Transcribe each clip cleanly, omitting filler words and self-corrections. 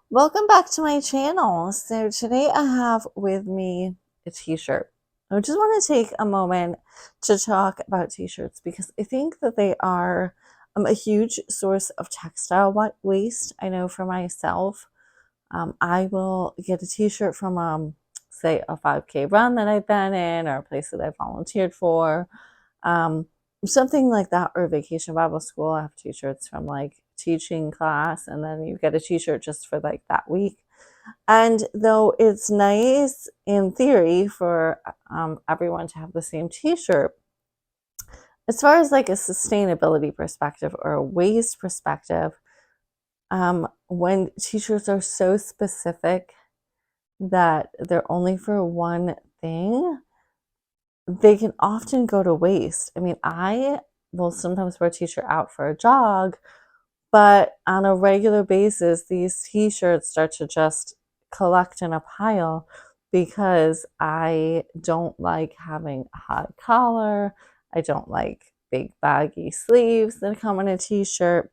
Welcome back to my channel. So today I have with me a t-shirt. I just want to take a moment to talk about t-shirts because I think that they are a huge source of textile waste. I know for myself, I will get a t-shirt from say a 5K run that I've been in or a place that I volunteered for. Um, Something like that, or vacation Bible school. I have t-shirts from like teaching class, and then you get a t-shirt just for like that week. And though it's nice in theory for everyone to have the same t-shirt, as far as like a sustainability perspective or a waste perspective, when t-shirts are so specific that they're only for one thing, they can often go to waste. I mean, I will sometimes wear a t-shirt out for a jog, but on a regular basis, these t-shirts start to just collect in a pile because I don't like having a high collar. I don't like big baggy sleeves that come in a t-shirt,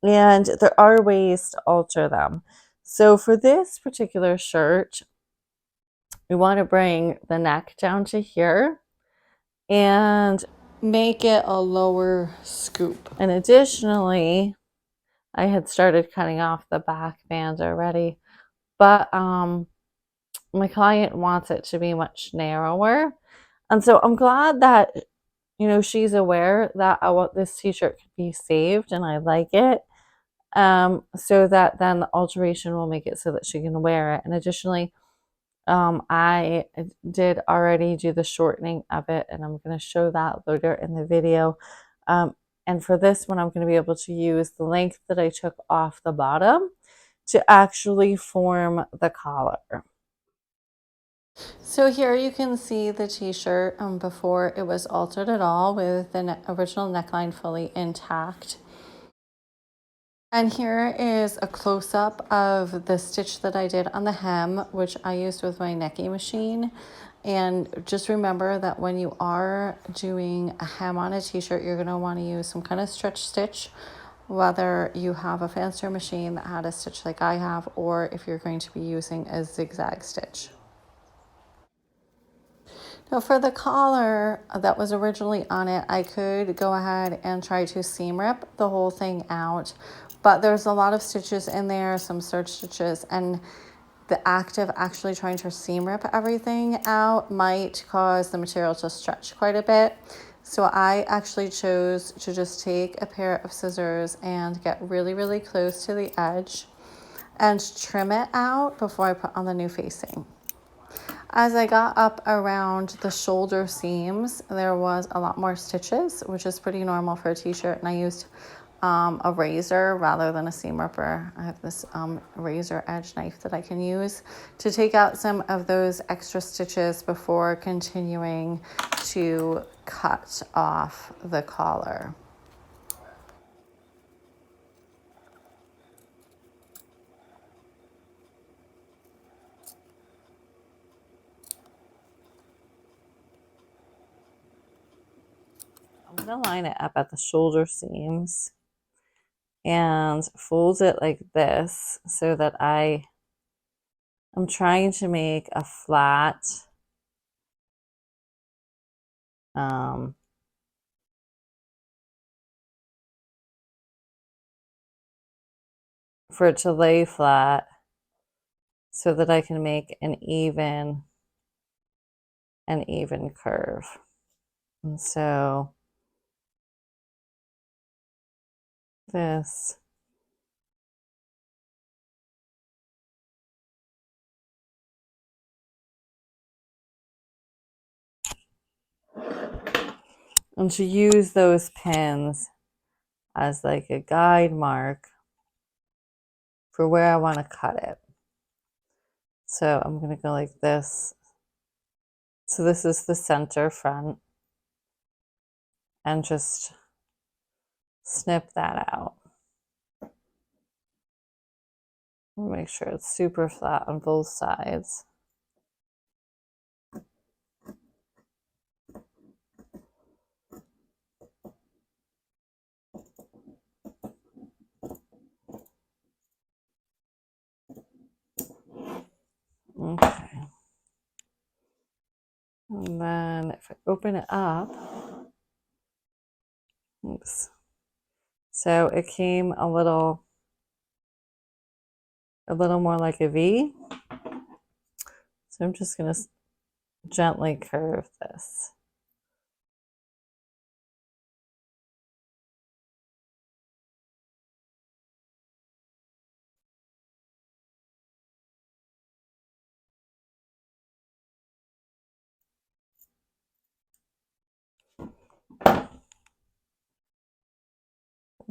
and there are ways to alter them. So for this particular shirt, we want to bring the neck down to here and make it a lower scoop. And additionally, I had started cutting off the back band already, but my client wants it to be much narrower. And so I'm glad that, she's aware that I want this t-shirt to be saved and I like it. So that then the alteration will make it so that she can wear it. And additionally, I did already do the shortening of it, and I'm going to show that later in the video. And for this one, I'm going to be able to use the length that I took off the bottom to actually form the collar. So here you can see the t-shirt before it was altered at all, with the original neckline fully intact. And here is a close-up of the stitch that I did on the hem, which I used with my necking machine. And just remember that when you are doing a hem on a t-shirt, you're going to want to use some kind of stretch stitch, whether you have a fancier machine that had a stitch like I have, or if you're going to be using a zigzag stitch. Now for the collar that was originally on it, I could go ahead and try to seam rip the whole thing out, but there's a lot of stitches in there, some serge stitches, and the act of actually trying to seam rip everything out might cause the material to stretch quite a bit. So I actually chose to just take a pair of scissors and get really, really close to the edge and trim it out before I put on the new facing. As I got up around the shoulder seams, there was a lot more stitches, which is pretty normal for a t-shirt, and I used a razor rather than a seam ripper. I have this razor edge knife that I can use to take out some of those extra stitches before continuing to cut off the collar. I'm going to line it up at the shoulder seams and fold it like this so that I'm trying to make a flat for it to lay flat so that I can make an even curve. And so this and to use those pins as like a guide mark for where I want to cut it. So I'm going to go like this. So this is the center front, and just snip that out. Make sure it's super flat on both sides. Okay. And then if I open it up, oops. So it came a little more like a V. So I'm just going to gently curve this.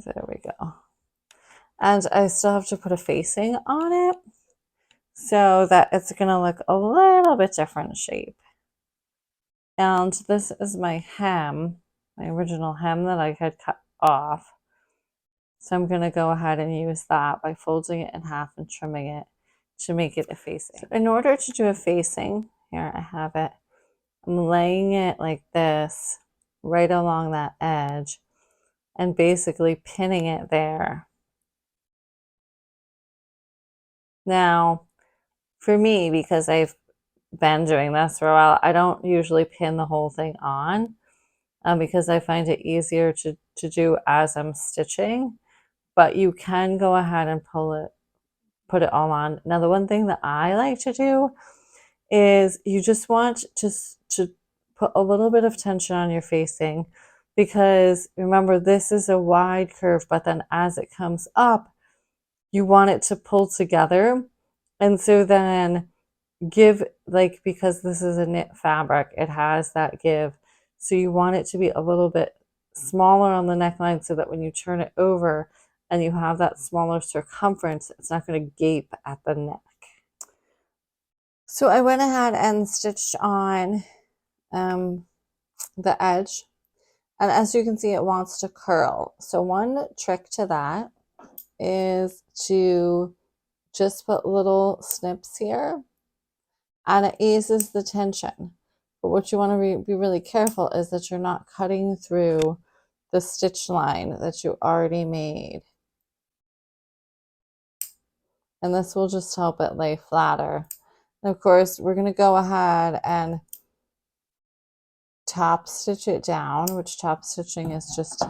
There we go. And I still have to put a facing on it so that it's going to look a little bit different shape. And this is my hem, my original hem that I had cut off. So I'm going to go ahead and use that by folding it in half and trimming it to make it a facing. So in order to do a facing, here I have it, I'm laying it like this right along that edge and basically pinning it there. Now, for me, because I've been doing this for a while, I don't usually pin the whole thing on because I find it easier to do as I'm stitching, but you can go ahead and put it all on. Now, the one thing that I like to do is you just want to put a little bit of tension on your facing, because remember, this is a wide curve, but then as it comes up, you want it to pull together. And so then give, like, because this is a knit fabric, it has that give. So you want it to be a little bit smaller on the neckline so that when you turn it over and you have that smaller circumference, it's not going to gape at the neck. So I went ahead and stitched on the edge, and as you can see, it wants to curl. So one trick to that is to just put little snips here, and it eases the tension. But what you want to be really careful is that you're not cutting through the stitch line that you already made. And this will just help it lay flatter. And of course, we're going to go ahead and top stitch it down, which top stitching is just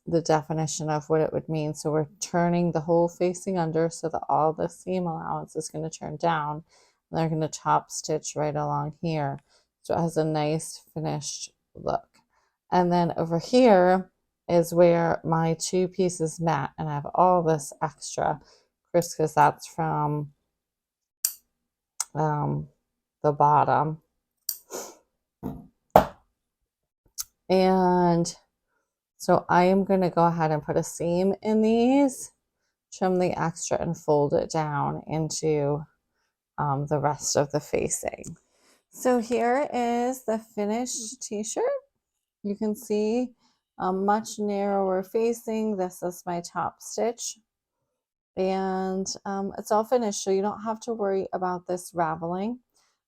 the definition of what it would mean. So we're turning the whole facing under so that all the seam allowance is going to turn down. And they're going to top stitch right along here. So it has a nice finished look. And then over here is where my two pieces met, and I have all this extra, because that's from the bottom. And so I am going to go ahead and put a seam in these, trim the extra, and fold it down into the rest of the facing. So here is the finished t-shirt. You can see a much narrower facing. This is my top stitch. And it's all finished, so you don't have to worry about this raveling.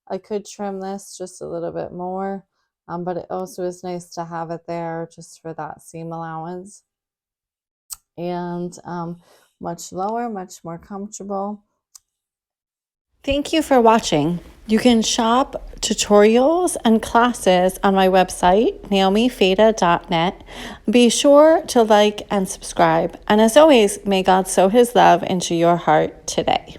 I could trim this just a little bit more, but it also is nice to have it there just for that seam allowance. And much lower, much more comfortable. Thank you for watching. You can shop tutorials and classes on my website, naomifeda.net. Be sure to like and subscribe. And as always, may God sow his love into your heart today.